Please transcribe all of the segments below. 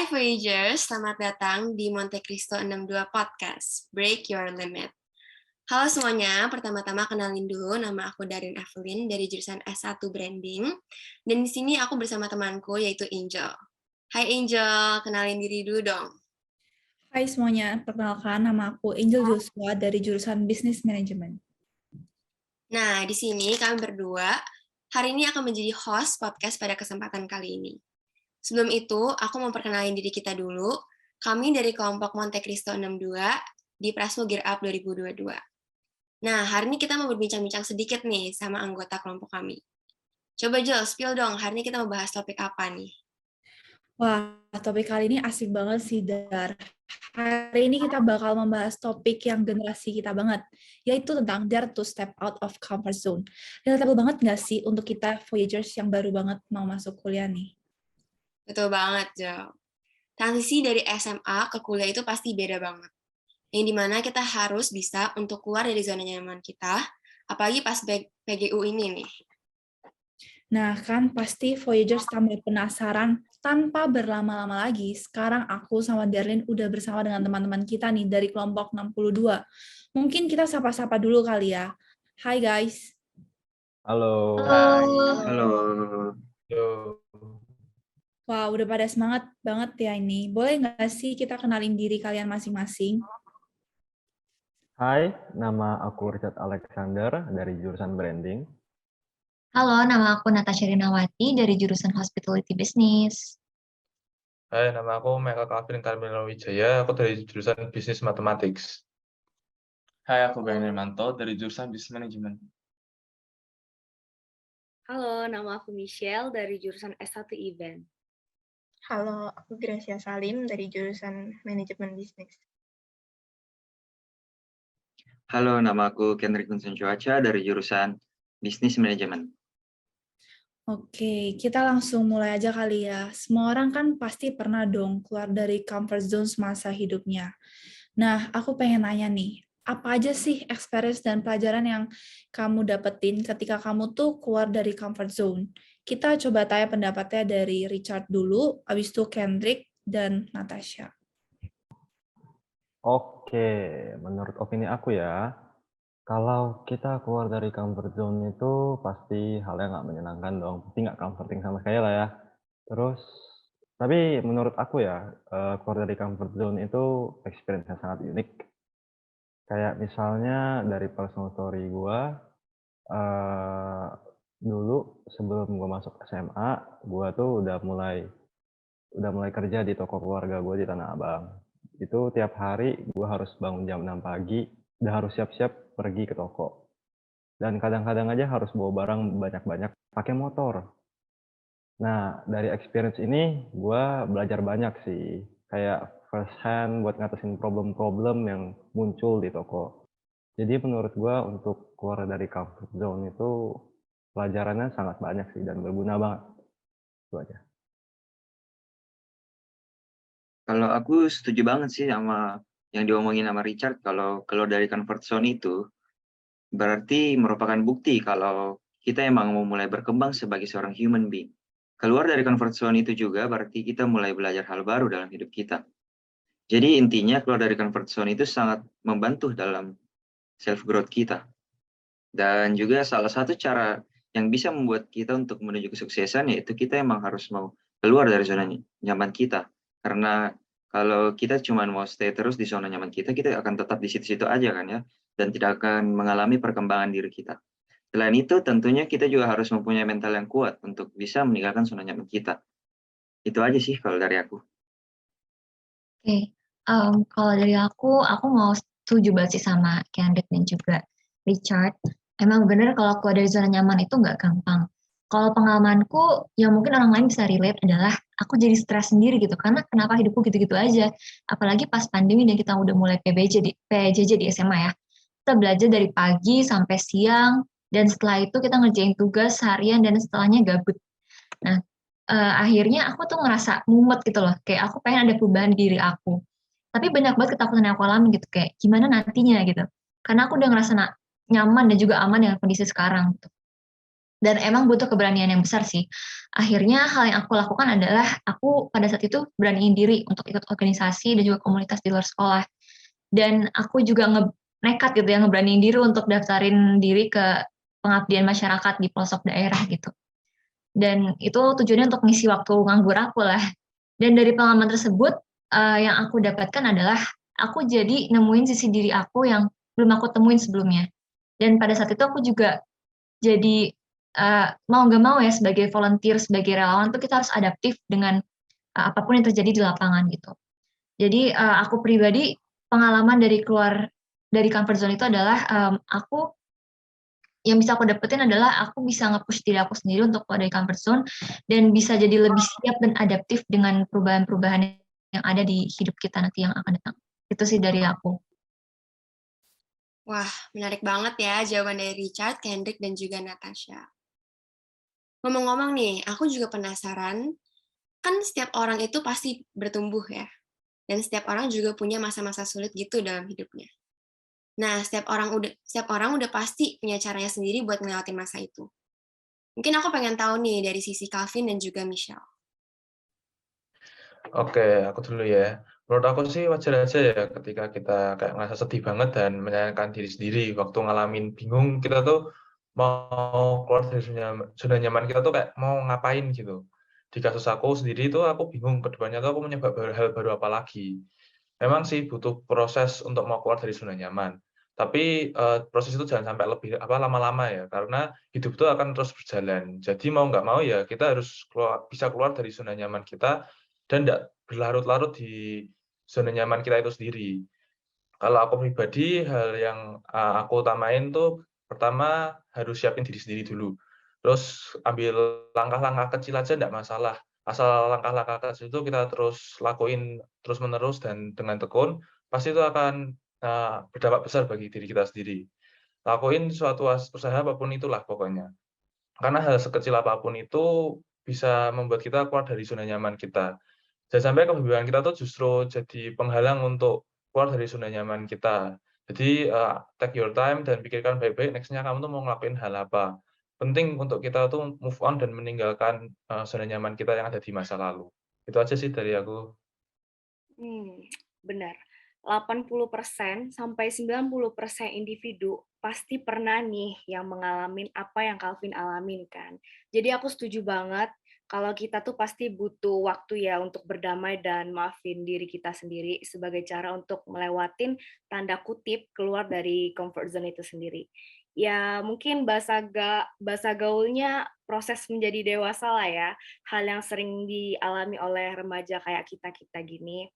Voyagers, selamat datang di Monte Cristo 62 Podcast, Break Your Limit. Halo semuanya, pertama-tama kenalin dulu, nama aku Darin Evelyn dari jurusan S1 Branding, dan di sini aku bersama temanku yaitu Angel. Hai Angel, kenalin diri dulu dong. Hai semuanya, perkenalkan nama aku Angel Joshua dari jurusan Business Management. Nah, di sini kami berdua hari ini akan menjadi host podcast pada kesempatan kali ini. Sebelum itu, aku mau perkenalin diri kita dulu. Kami dari kelompok Monte Cristo 62 di Prasmo Gear Up 2022. Nah, hari ini kita mau berbincang-bincang sedikit nih sama anggota kelompok kami. Coba Jel, spill dong, hari ini kita mau bahas topik apa nih? Wah, topik kali ini asik banget sih, Dar. Hari ini kita bakal membahas topik yang generasi kita banget, yaitu tentang Dare to Step Out of Comfort Zone. Relatable banget nggak sih untuk kita Voyagers yang baru banget mau masuk kuliah nih? Betul banget, Jel. Transisi dari SMA ke kuliah itu pasti beda banget. Yang dimana kita harus bisa untuk keluar dari zona nyaman kita, apalagi pas PGU ini nih. Nah, kan pasti Voyagers tambah penasaran tanpa berlama-lama lagi. Sekarang aku sama Darlin udah bersama dengan teman-teman kita nih dari kelompok 62. Mungkin kita sapa-sapa dulu kali ya. Hai guys. Halo. Halo. Halo. Wah, udah pada semangat banget ya ini. Boleh nggak sih kita kenalin diri kalian masing-masing? Hai, nama aku Richard Alexander dari jurusan Branding. Halo, nama aku Natasha Rinawati dari jurusan Hospitality Business. Hai, nama aku Michael Calvin Carmelo Wijaya, aku dari jurusan Business Mathematics. Hai, aku Ben Hermanto dari jurusan Business Management. Halo, nama aku Michelle dari jurusan S1 Event. Halo, aku Gracia Salim dari jurusan Manajemen Bisnis. Halo, nama aku Kendrick Vincent Cuaca dari jurusan Business Management. Oke, kita langsung mulai aja kali ya. Semua orang kan pasti pernah dong keluar dari comfort zone semasa hidupnya. Nah, aku pengen nanya nih, apa aja sih experience dan pelajaran yang kamu dapetin ketika kamu tuh keluar dari comfort zone? Kita coba tanya pendapatnya dari Richard dulu, habis itu Kendrick, dan Natasha. Oke, menurut opini aku ya, kalau kita keluar dari comfort zone itu pasti hal yang nggak menyenangkan dong, pasti nggak comforting sama sekali lah ya. Terus, tapi menurut aku ya, keluar dari comfort zone itu experience yang sangat unik. Kayak misalnya dari personal story gue, dulu sebelum gue masuk SMA, gue tuh udah mulai kerja di toko keluarga gue di Tanah Abang. Itu tiap hari gue harus bangun jam 6 pagi, udah harus siap-siap pergi ke toko. Dan kadang-kadang aja harus bawa barang banyak-banyak pakai motor. Nah, dari experience ini gue belajar banyak sih. Kayak first hand buat ngatasin problem-problem yang muncul di toko. Jadi menurut gue untuk keluar dari comfort zone itu pelajarannya sangat banyak sih dan berguna banget. Itu aja. Kalau aku setuju banget sih sama yang diomongin sama Richard, kalau keluar dari comfort zone itu berarti merupakan bukti kalau kita emang mau mulai berkembang sebagai seorang human being. Keluar dari comfort zone itu juga berarti kita mulai belajar hal baru dalam hidup kita. Jadi intinya keluar dari comfort zone itu sangat membantu dalam self growth kita. Dan juga salah satu cara yang bisa membuat kita untuk menuju kesuksesan yaitu kita emang harus mau keluar dari zona nyaman kita. Karena kalau kita cuma mau stay terus di zona nyaman kita akan tetap di situ-situ aja kan ya. Dan tidak akan mengalami perkembangan diri kita. Selain itu tentunya kita juga harus mempunyai mental yang kuat untuk bisa meninggalkan zona nyaman kita. Itu aja sih kalau dari aku. Oke, kalau dari aku mau setuju banget sih sama Kendrick dan juga Richard. Emang bener kalau keluar dari zona nyaman itu nggak gampang. Kalau pengalamanku yang mungkin orang lain bisa relate adalah aku jadi stres sendiri gitu karena kenapa hidupku gitu-gitu aja. Apalagi pas pandemi dan kita udah mulai PJJ di SMA ya. Kita belajar dari pagi sampai siang dan setelah itu kita ngerjain tugas harian dan setelahnya gabut. Nah, akhirnya aku tuh ngerasa mumet gitu loh, kayak aku pengen ada perubahan di diri aku. Tapi banyak banget ketakutan yang aku alami gitu, kayak gimana nantinya gitu. Karena aku udah ngerasa nyaman dan juga aman dengan kondisi sekarang gitu. Dan emang butuh keberanian yang besar sih. Akhirnya hal yang aku lakukan adalah aku pada saat itu beraniin diri untuk ikut organisasi dan juga komunitas di luar sekolah. Dan aku juga nekat gitu ya, ngeberaniin diri untuk daftarin diri ke pengabdian masyarakat di pelosok daerah gitu. Dan itu tujuannya untuk ngisi waktu nganggur aku lah. Dan dari pengalaman tersebut, yang aku dapatkan adalah aku jadi nemuin sisi diri aku yang belum aku temuin sebelumnya. Dan pada saat itu aku juga jadi mau nggak mau ya sebagai volunteer, sebagai relawan tuh kita harus adaptif dengan apapun yang terjadi di lapangan gitu. Jadi aku pribadi pengalaman dari keluar dari comfort zone itu adalah yang bisa aku dapetin adalah aku bisa nge-push diri aku sendiri untuk keluar dari comfort zone dan bisa jadi lebih siap dan adaptif dengan perubahan-perubahan yang ada di hidup kita nanti yang akan datang. Itu sih dari aku. Wah, menarik banget ya jawaban dari Richard, Kendrick, dan juga Natasha. Ngomong-ngomong nih, aku juga penasaran, kan setiap orang itu pasti bertumbuh ya, dan setiap orang juga punya masa-masa sulit gitu dalam hidupnya. Nah, setiap orang udah pasti punya caranya sendiri buat ngelewatin masa itu. Mungkin aku pengen tahu nih dari sisi Calvin dan juga Michelle. Oke, aku dulu ya. Menurut aku sih wajar aja ya ketika kita kayak ngerasa sedih banget dan menyayangkan diri sendiri waktu ngalamin bingung kita tuh mau keluar dari zona nyaman kita tuh kayak mau ngapain gitu. Di kasus aku sendiri tuh aku bingung ke depannya tuh aku mau nyoba hal baru apa lagi. Memang sih butuh proses untuk mau keluar dari zona nyaman. Tapi proses itu jangan sampai lama-lama ya karena hidup itu akan terus berjalan. Jadi mau nggak mau ya kita harus bisa keluar dari zona nyaman kita dan tidak berlarut-larut di zona nyaman kita itu sendiri. Kalau aku pribadi, hal yang aku utamain tuh pertama harus siapin diri sendiri dulu. Terus ambil langkah-langkah kecil aja enggak masalah. Asal langkah-langkah kecil itu kita terus lakuin terus-menerus dan dengan tekun, pasti itu akan berdampak besar bagi diri kita sendiri. Lakuin suatu usaha apapun itulah pokoknya. Karena hal sekecil apapun itu bisa membuat kita keluar dari zona nyaman kita. Jangan sampai kebebasan kita tuh justru jadi penghalang untuk keluar dari zona nyaman kita. Jadi, take your time dan pikirkan baik-baik next-nya kamu tuh mau ngelakuin hal apa. Penting untuk kita tuh move on dan meninggalkan, zona nyaman kita yang ada di masa lalu. Itu aja sih dari aku. Benar. 80% sampai 90% individu pasti pernah nih yang mengalami apa yang Calvin alamin kan. Jadi aku setuju banget kalau kita tuh pasti butuh waktu ya untuk berdamai dan maafin diri kita sendiri sebagai cara untuk melewatin tanda kutip keluar dari comfort zone itu sendiri. Ya mungkin bahasa gaulnya proses menjadi dewasa lah ya, hal yang sering dialami oleh remaja kayak kita-kita gini.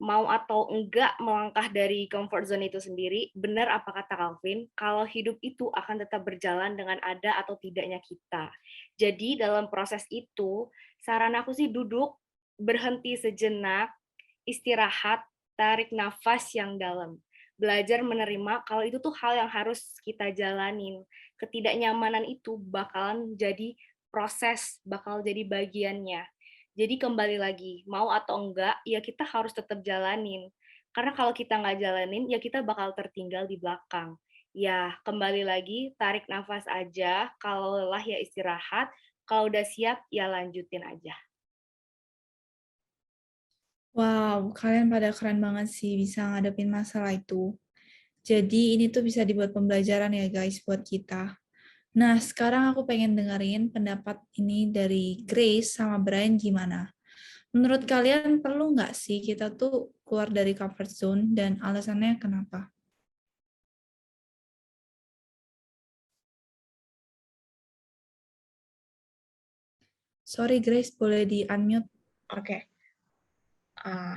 Mau atau enggak melangkah dari comfort zone itu sendiri, benar apa kata Calvin, kalau hidup itu akan tetap berjalan dengan ada atau tidaknya kita. Jadi dalam proses itu, saran aku sih duduk, berhenti sejenak, istirahat, tarik nafas yang dalam. Belajar menerima kalau itu tuh hal yang harus kita jalanin. Ketidaknyamanan itu bakalan jadi proses, bakal jadi bagiannya. Jadi kembali lagi, mau atau enggak, ya kita harus tetap jalanin. Karena kalau kita nggak jalanin, ya kita bakal tertinggal di belakang. Ya, kembali lagi, tarik nafas aja. Kalau lelah, ya istirahat. Kalau udah siap, ya lanjutin aja. Wow, kalian pada keren banget sih bisa ngadepin masalah itu. Jadi ini tuh bisa dibuat pembelajaran ya guys buat kita. Nah, sekarang aku pengen dengerin pendapat ini dari Grace sama Brian gimana. Menurut kalian perlu nggak sih kita tuh keluar dari comfort zone dan alasannya kenapa? Sorry Grace, boleh di-unmute? Oke.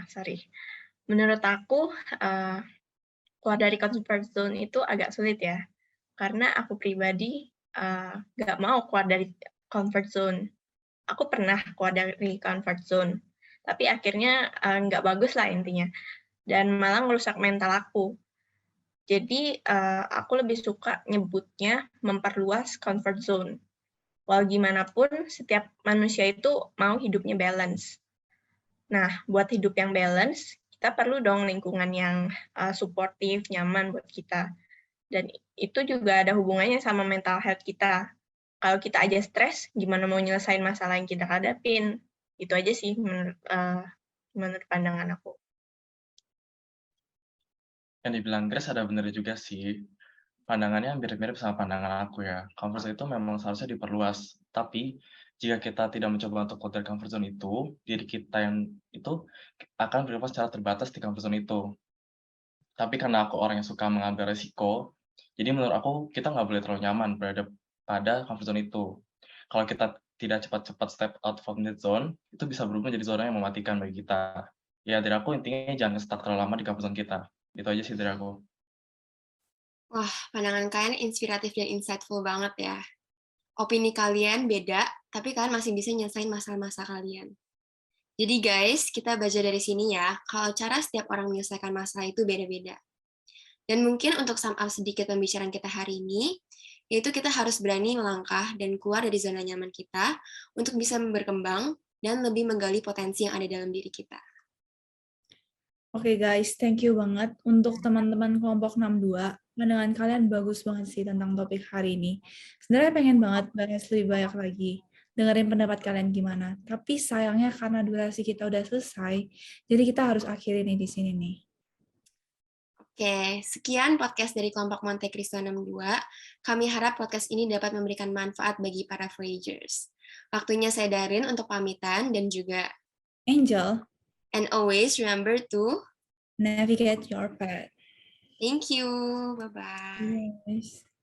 Sorry. Menurut aku, keluar dari comfort zone itu agak sulit ya. Karena aku pribadi nggak mau keluar dari comfort zone. Aku pernah keluar dari comfort zone, tapi akhirnya nggak bagus lah intinya. Dan malah merusak mental aku. Jadi aku lebih suka nyebutnya memperluas comfort zone. Walau gimana pun, setiap manusia itu mau hidupnya balance. Nah, buat hidup yang balance, kita perlu dong lingkungan yang suportif, nyaman buat kita. Dan itu juga ada hubungannya sama mental health kita. kalau kita aja stres, gimana mau nyelesain masalah yang kita hadapin? Itu aja sih menurut pandangan aku. Yang dibilang Grace ada bener juga sih. Pandangannya mirip-mirip sama pandangan aku ya. Comfort zone itu memang seharusnya diperluas. Tapi jika kita tidak mencoba untuk keluar dari comfort zone itu, diri kita yang itu akan berubah secara terbatas di comfort zone itu. Tapi karena aku orang yang suka mengambil resiko, jadi menurut aku kita nggak boleh terlalu nyaman berada pada comfort zone itu. Kalau kita tidak cepat-cepat step out from that zone, itu bisa berubah menjadi zona yang mematikan bagi kita. Ya dari aku intinya jangan stuck terlalu lama di comfort zone kita. Itu aja sih dari aku. Wah, pandangan kalian inspiratif dan insightful banget ya. Opini kalian beda, tapi kalian masih bisa nyelesain masalah-masalah kalian. Jadi guys, kita belajar dari sini ya, kalau cara setiap orang menyelesaikan masalah itu beda-beda. Dan mungkin untuk sum up sedikit pembicaraan kita hari ini, yaitu kita harus berani melangkah dan keluar dari zona nyaman kita untuk bisa berkembang dan lebih menggali potensi yang ada dalam diri kita. Oke guys, thank you banget untuk teman-teman kelompok 62. Pandangan kalian bagus banget sih tentang topik hari ini. Sebenarnya pengen banget bahas lebih banyak lagi. Dengerin pendapat kalian gimana. Tapi sayangnya karena durasi kita udah selesai, jadi kita harus akhiri nih di sini nih. Oke, sekian podcast dari kelompok Monte Cristo 62. Kami harap podcast ini dapat memberikan manfaat bagi para Voyagers. Waktunya saya Darin untuk pamitan dan juga Angel, and always remember to navigate your path. thank you. Bye-bye. Yes.